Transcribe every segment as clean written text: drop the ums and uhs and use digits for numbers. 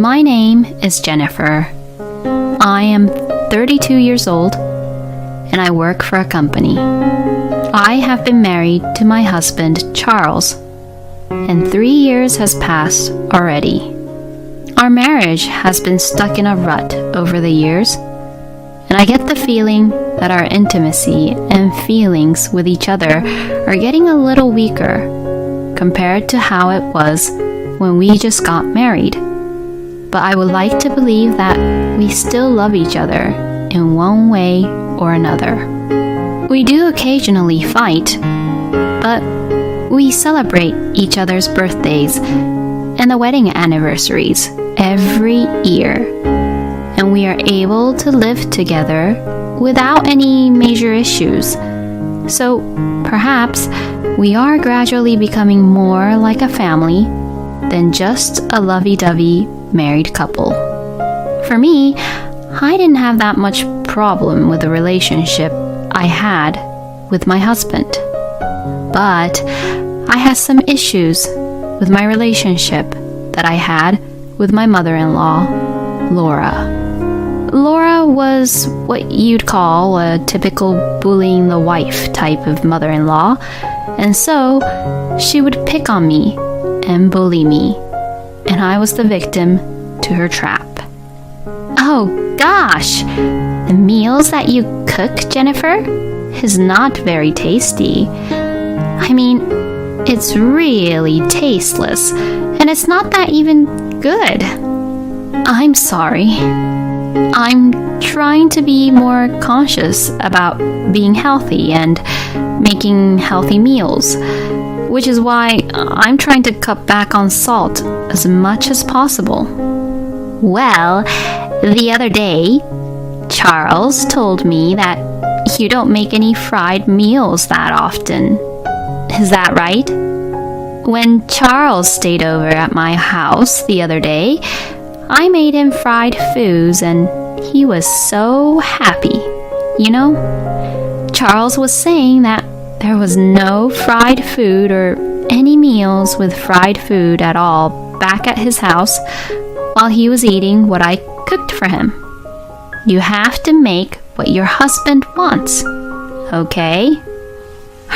My name is Jennifer. I am 32 years old and I work for a company. I have been married to my husband, Charles, and 3 years has passed already. Our marriage has been stuck in a rut over the years, and I get the feeling that our intimacy and feelings with each other are getting a little weaker compared to how it was when we just got married. But I would like to believe that we still love each other in one way or another. We do occasionally fight, but we celebrate each other's birthdays and the wedding anniversaries every year, and we are able to live together without any major issues. So perhaps we are gradually becoming more like a family than just a lovey-dovey married couple. For me, I didn't have that much problem with the relationship I had with my husband. But I had some issues with my relationship that I had with my mother-in-law, Laura. Laura was what you'd call a typical bullying the wife type of mother-in-law, and so she would pick on me and bully me, and I was the victim to her trap. Oh gosh, the meals that you cook, Jennifer, is not very tasty. I mean, it's really tasteless, and it's not that even good. I'm sorry. I'm trying to be more conscious about being healthy and making healthy meals, which is why I'm trying to cut back on salt as much as possible. Well, the other day, Charles told me that you don't make any fried meals that often. Is that right? When Charles stayed over at my house the other day, I made him fried foods and he was so happy. You know, Charles was saying that there was no fried food or any meals with fried food at all back at his house while he was eating what I cooked for him. You have to make what your husband wants, okay?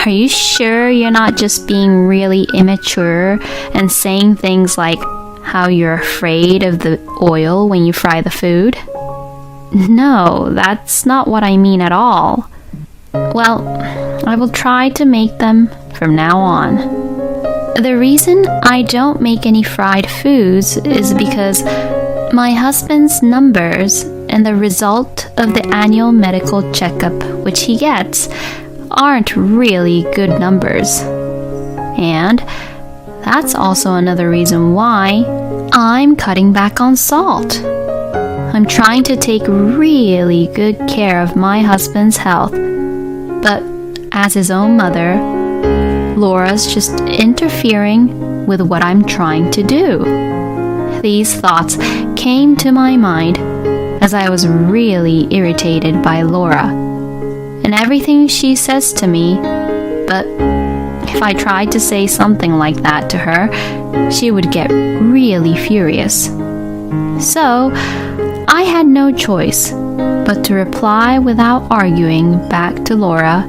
Are you sure you're not just being really immature and saying things like how you're afraid of the oil when you fry the food? No, that's not what I mean at all. Well, I will try to make them from now on. The reason I don't make any fried foods is because my husband's numbers and the result of the annual medical checkup which he gets aren't really good numbers. And that's also another reason why I'm cutting back on salt. I'm trying to take really good care of my husband's health, but as his own mother, Laura's just interfering with what I'm trying to do. These thoughts came to my mind as I was really irritated by Laura and everything she says to me, but if I tried to say something like that to her, she would get really furious. So I had no choice but to reply without arguing back to Laura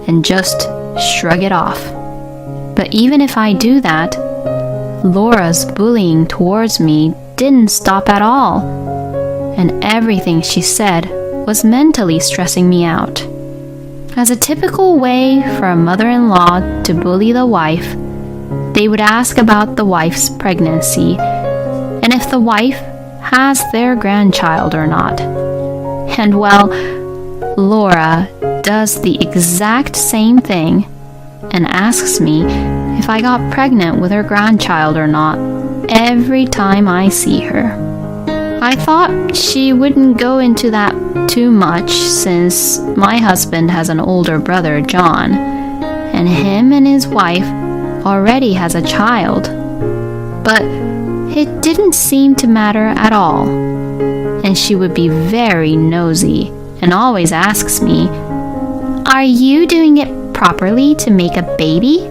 and just shrug it off. But even if I do that, Laura's bullying towards me didn't stop at all, and everything she said was mentally stressing me out. As a typical way for a mother-in-law to bully the wife, they would ask about the wife's pregnancy and if the wife has their grandchild or not. And well, Laura does the exact same thing and asks me if I got pregnant with her grandchild or not every time I see her. I thought she wouldn't go into that too much since my husband has an older brother, John, and him and his wife already has a child. But it didn't seem to matter at all, and she would be very nosy and always asks me, "Are you doing it properly to make a baby?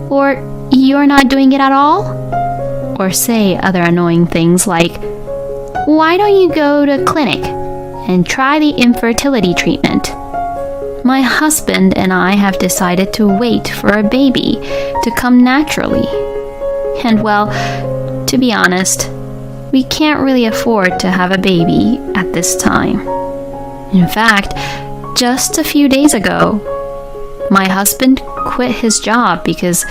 Or you're not doing it at all? or say other annoying things like, "Why don't you go to clinic and try the infertility treatment?" My husband and I have decided to wait for a baby to come naturally. And well, to be honest, we can't really afford to have a baby at this time. In fact, just a few days ago, my husband quit his job because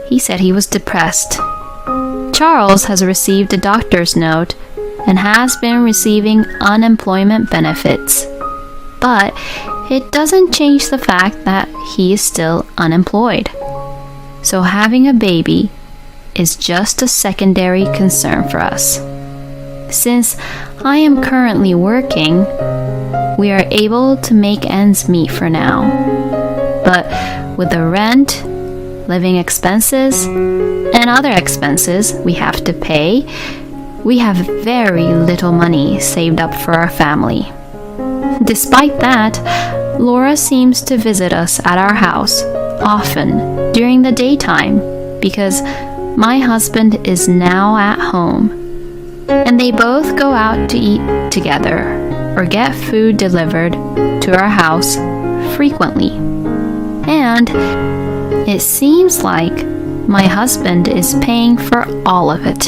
he said he was depressed. Charles has received a doctor's note and has been receiving unemployment benefits. But it doesn't change the fact that he is still unemployed. So having a baby is just a secondary concern for us. Since I am currently working, we are able to make ends meet for now. But with the rent, living expenses, and other expenses we have to pay, we have very little money saved up for our family. Despite that, Laura seems to visit us at our house often during the daytime because my husband is now at home, and they both go out to eat together or get food delivered to our house frequently. And it seems like my husband is paying for all of it.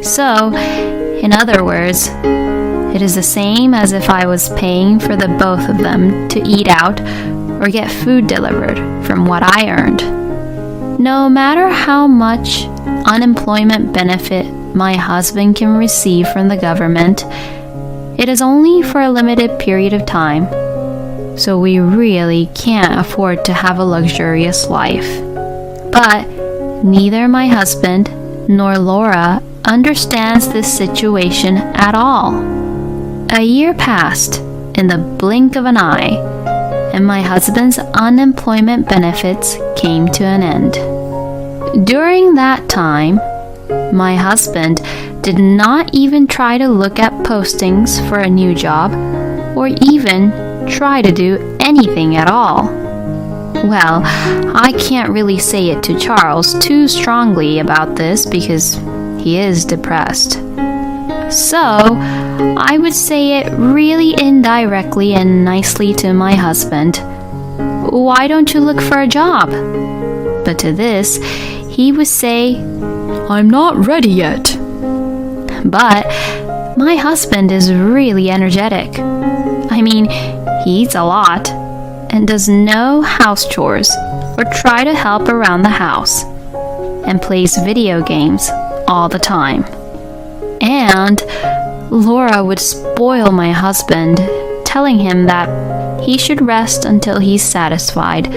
So, in other words, it is the same as if I was paying for the both of them to eat out or get food delivered from what I earned. No matter how much unemployment benefit my husband can receive from the government, it is only for a limited period of time, so we really can't afford to have a luxurious life. But neither my husband nor Laura understands this situation at all. A year passed in the blink of an eye, and my husband's unemployment benefits came to an end. During that time, my husband did not even try to look at postings for a new job or even try to do anything at all. Well, I can't really say it to Charles too strongly about this because he is depressed. So, I would say it really indirectly and nicely to my husband. "Why don't you look for a job?" But to this, he would say, "I'm not ready yet." But my husband is really energetic. I mean, he eats a lot and does no house chores or try to help around the house and plays video games all the time. And Laura would spoil my husband, telling him that he should rest until he's satisfied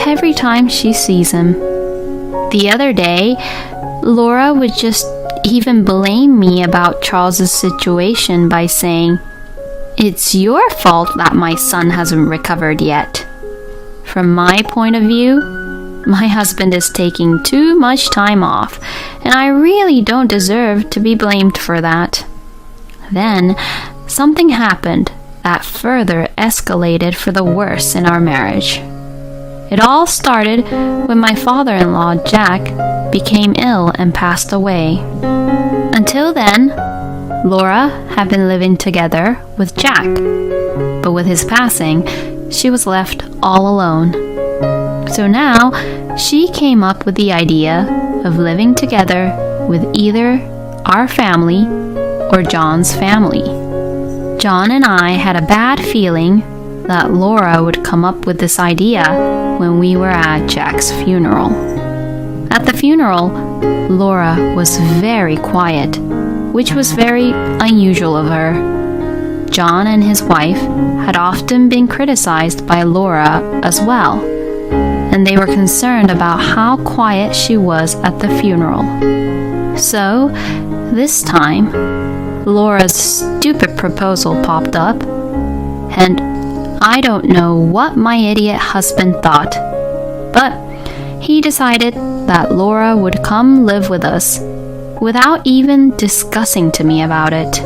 every time she sees him. The other day, Laura would just even blame me about Charles's situation by saying, "It's your fault that my son hasn't recovered yet." From my point of view, my husband is taking too much time off, and I really don't deserve to be blamed for that. Then, something happened that further escalated for the worse in our marriage. It all started when my father-in-law, Jack, became ill and passed away. Until then, Laura had been living together with Jack, but with his passing, she was left all alone. So now, she came up with the idea of living together with either our family or John's family. John and I had a bad feeling that Laura would come up with this idea when we were at Jack's funeral. At the funeral, Laura was very quiet, which was very unusual of her. John and his wife had often been criticized by Laura as well, and they were concerned about how quiet she was at the funeral. So, this time, Laura's stupid proposal popped up, and I don't know what my idiot husband thought, but he decided that Laura would come live with us without even discussing to me about it.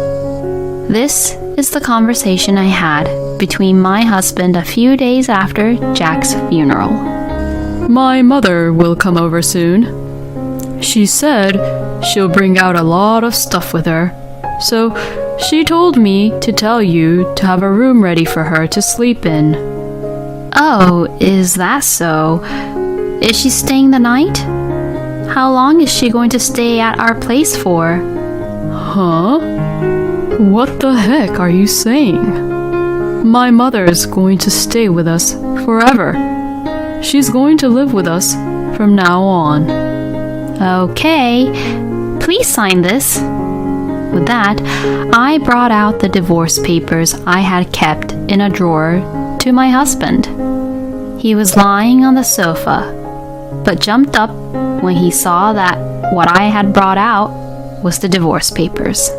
This is the conversation I had between my husband a few days after Jack's funeral. "My mother will come over soon," She said she'll bring out a lot of stuff with her. So she told me to tell you to have a room ready for her to sleep in. Oh, is that so? Is she staying the night? How long is she going to stay at our place for? Huh? What the heck are you saying? My mother is going to stay with us forever. She's going to live with us from now on. Okay, please sign this. With that, I brought out the divorce papers I had kept in a drawer to my husband. He was lying on the sofa, but jumped up when he saw that what I had brought out was the divorce papers.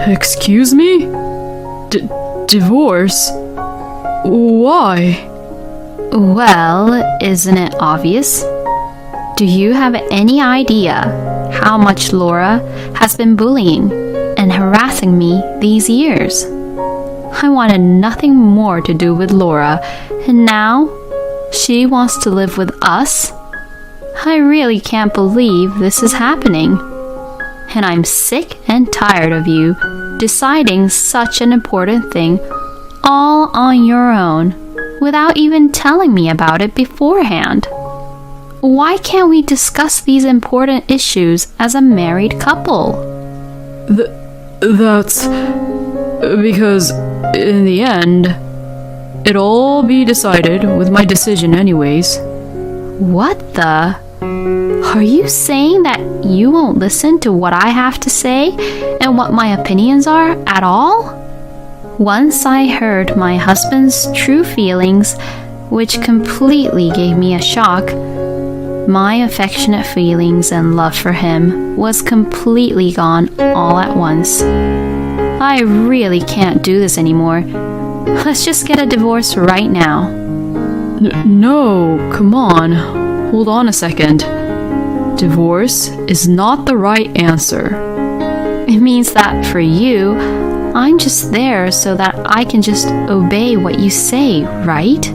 Excuse me? Divorce? Why? Well, isn't it obvious? Do you have any idea how much Laura has been bullying and harassing me these years? I wanted nothing more to do with Laura, and now she wants to live with us? I really can't believe this is happening. And I'm sick and tired of you deciding such an important thing all on your own without even telling me about it beforehand. Why can't we discuss these important issues as a married couple? That's because in the end, it'll all be decided with my decision anyways. What the? Are you saying that you won't listen to what I have to say and what my opinions are at all? Once I heard my husband's true feelings, which completely gave me a shock, my affectionate feelings and love for him was completely gone all at once. I really can't do this anymore. Let's just get a divorce right now. No, come on. Hold on a second. Divorce is not the right answer. It means that for you, I'm just there so that I can just obey what you say, right?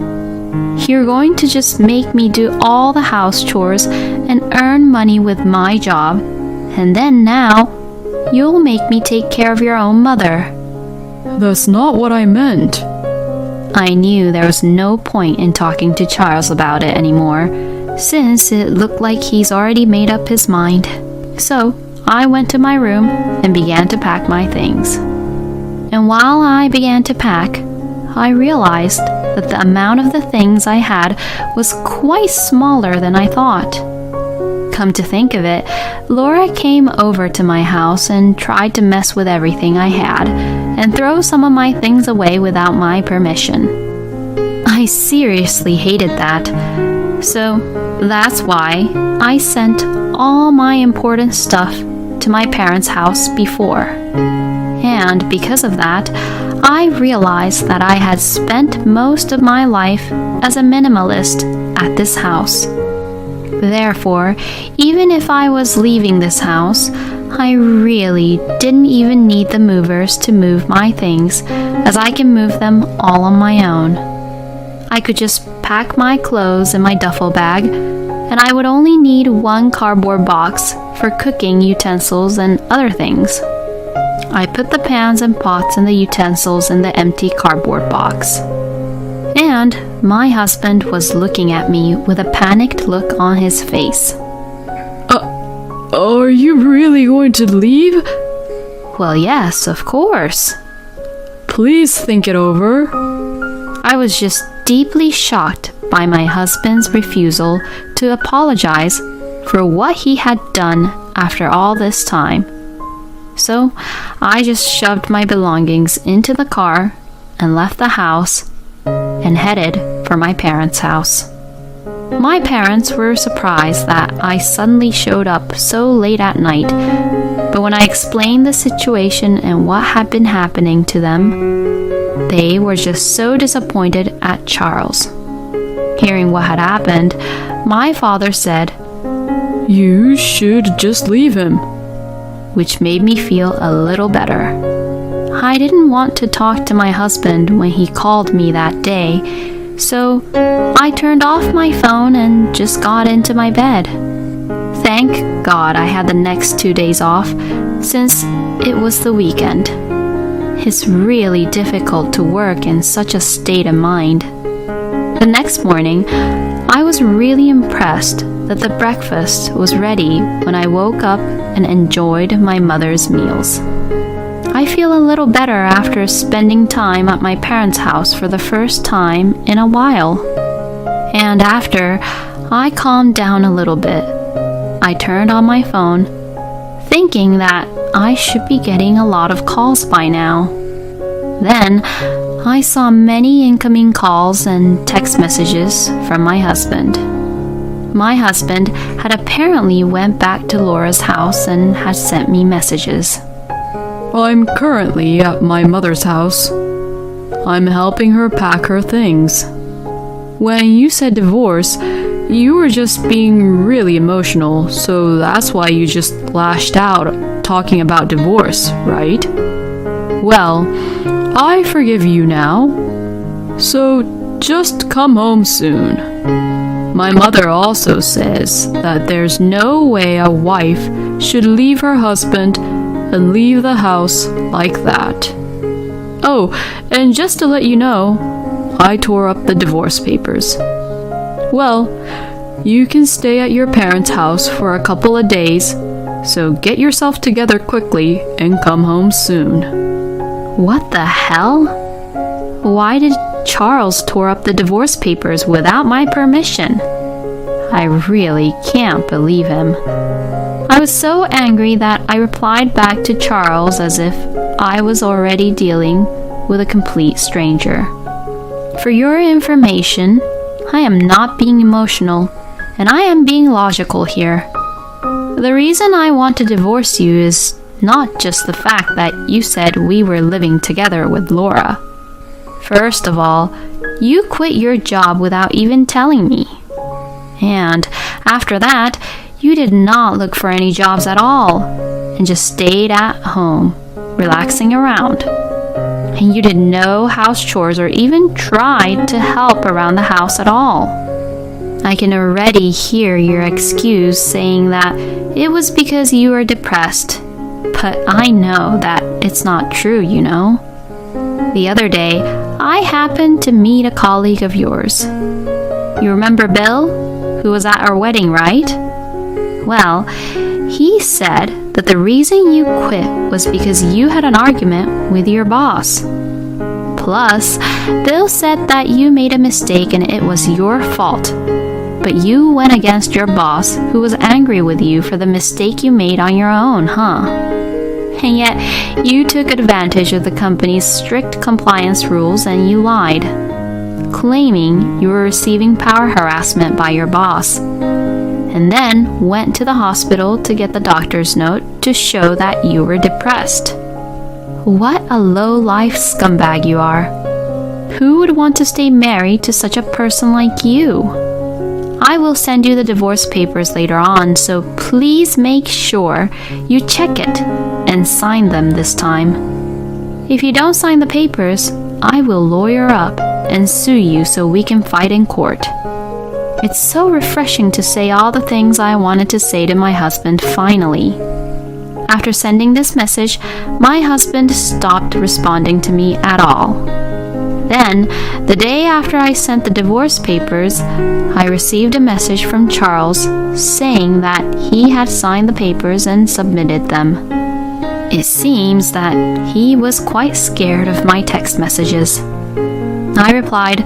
You're going to just make me do all the house chores and earn money with my job, and then now you'll make me take care of your own mother. That's not what I meant. I knew there was no point in talking to Charles about it anymore, since it looked like he's already made up his mind. So I went to my room and began to pack my things. And while I began to pack, I realized that the amount of the things I had was quite smaller than I thought. Come to think of it, Laura came over to my house and tried to mess with everything I had and throw some of my things away without my permission. I seriously hated that. So that's why I sent all my important stuff to my parents' house before. And because of that, I realized that I had spent most of my life as a minimalist at this house. Therefore, even if I was leaving this house, I really didn't even need the movers to move my things, as I can move them all on my own. I could just pack my clothes in my duffel bag, and I would only need one cardboard box for cooking utensils and other things. I put the pans and pots and the utensils in the empty cardboard box. And my husband was looking at me with a panicked look on his face. Are you really going to leave? Well, yes, of course. Please think it over. I was just deeply shocked by my husband's refusal to apologize for what he had done after all this time. So I just shoved my belongings into the car and left the house and headed for my parents' house. My parents were surprised that I suddenly showed up so late at night, but when I explained the situation and what had been happening to them, they were just so disappointed at Charles. Hearing what had happened, my father said, "You should just leave him," which made me feel a little better. I didn't want to talk to my husband when he called me that day, so I turned off my phone and just got into my bed. Thank God I had the next 2 days off, since it was the weekend. It's really difficult to work in such a state of mind. The next morning, I was really impressed that the breakfast was ready when I woke up and enjoyed my mother's meals. I feel a little better after spending time at my parents' house for the first time in a while. And after I calmed down a little bit, I turned on my phone, thinking that I should be getting a lot of calls by now. Then I saw many incoming calls and text messages from my husband. My husband had apparently went back to Laura's house and had sent me messages. I'm currently at my mother's house. I'm helping her pack her things. When you said divorce, you were just being really emotional, so that's why you just lashed out talking about divorce, right? Well, I forgive you now. So just come home soon. My mother also says that there's no way a wife should leave her husband and leave the house like that. Oh, and just to let you know, I tore up the divorce papers. Well, you can stay at your parents' house for a couple of days, so get yourself together quickly and come home soon. What the hell? Why did Charles tore up the divorce papers without my permission? I really can't believe him. I was so angry that I replied back to Charles as if I was already dealing with a complete stranger. For your information, I am not being emotional, and I am being logical here. The reason I want to divorce you is not just the fact that you said we were living together with Laura. First of all, you quit your job without even telling me. And after that, you did not look for any jobs at all and just stayed at home, relaxing around. And you did no house chores or even tried to help around the house at all. I can already hear your excuse saying that it was because you were depressed. But I know that it's not true, you know. The other day, I happened to meet a colleague of yours. You remember Bill, who was at our wedding, right? Well, he said that the reason you quit was because you had an argument with your boss. Plus, Bill said that you made a mistake and it was your fault. But you went against your boss, who was angry with you for the mistake you made on your own, huh? And yet, you took advantage of the company's strict compliance rules and you lied, claiming you were receiving power harassment by your boss, and then went to the hospital to get the doctor's note to show that you were depressed. What a low-life scumbag you are. Who would want to stay married to such a person like you? I will send you the divorce papers later on, so please make sure you check it and sign them this time. If you don't sign the papers, I will lawyer up and sue you so we can fight in court. It's so refreshing to say all the things I wanted to say to my husband finally. After sending this message, my husband stopped responding to me at all. Then, the day after I sent the divorce papers, I received a message from Charles saying that he had signed the papers and submitted them. It seems that he was quite scared of my text messages. I replied,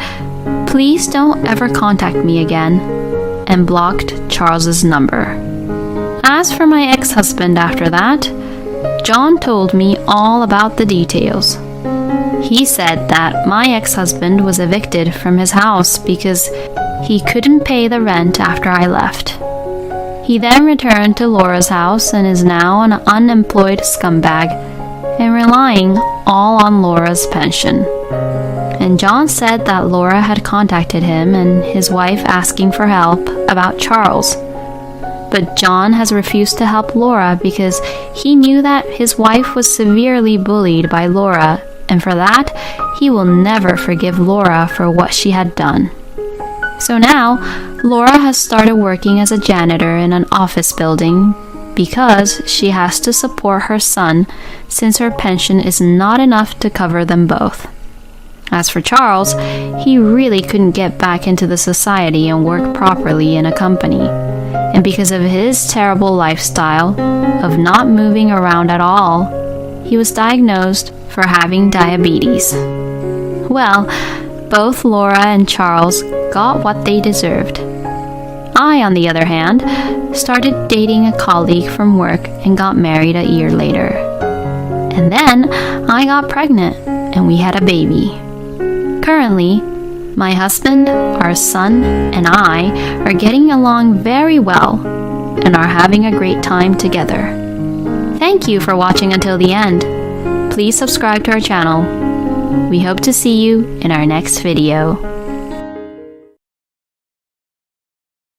"Please don't ever contact me again," and blocked Charles's number. As for my ex-husband after that, John told me all about the details. He said that my ex-husband was evicted from his house because he couldn't pay the rent after I left. He then returned to Laura's house and is now an unemployed scumbag and relying all on Laura's pension. And John said that Laura had contacted him and his wife asking for help about Charles. But John has refused to help Laura because he knew that his wife was severely bullied by Laura, and for that, he will never forgive Laura for what she had done. So now, Laura has started working as a janitor in an office building because she has to support her son since her pension is not enough to cover them both. As for Charles, he really couldn't get back into the society and work properly in a company. And because of his terrible lifestyle of not moving around at all, he was diagnosed for having diabetes. Well, both Laura and Charles got what they deserved. I, on the other hand, started dating a colleague from work and got married a year later. And then I got pregnant and we had a baby. Currently, my husband, our son, and I are getting along very well and are having a great time together. Thank you for watching until the end. Please subscribe to our channel. We hope to see you in our next video.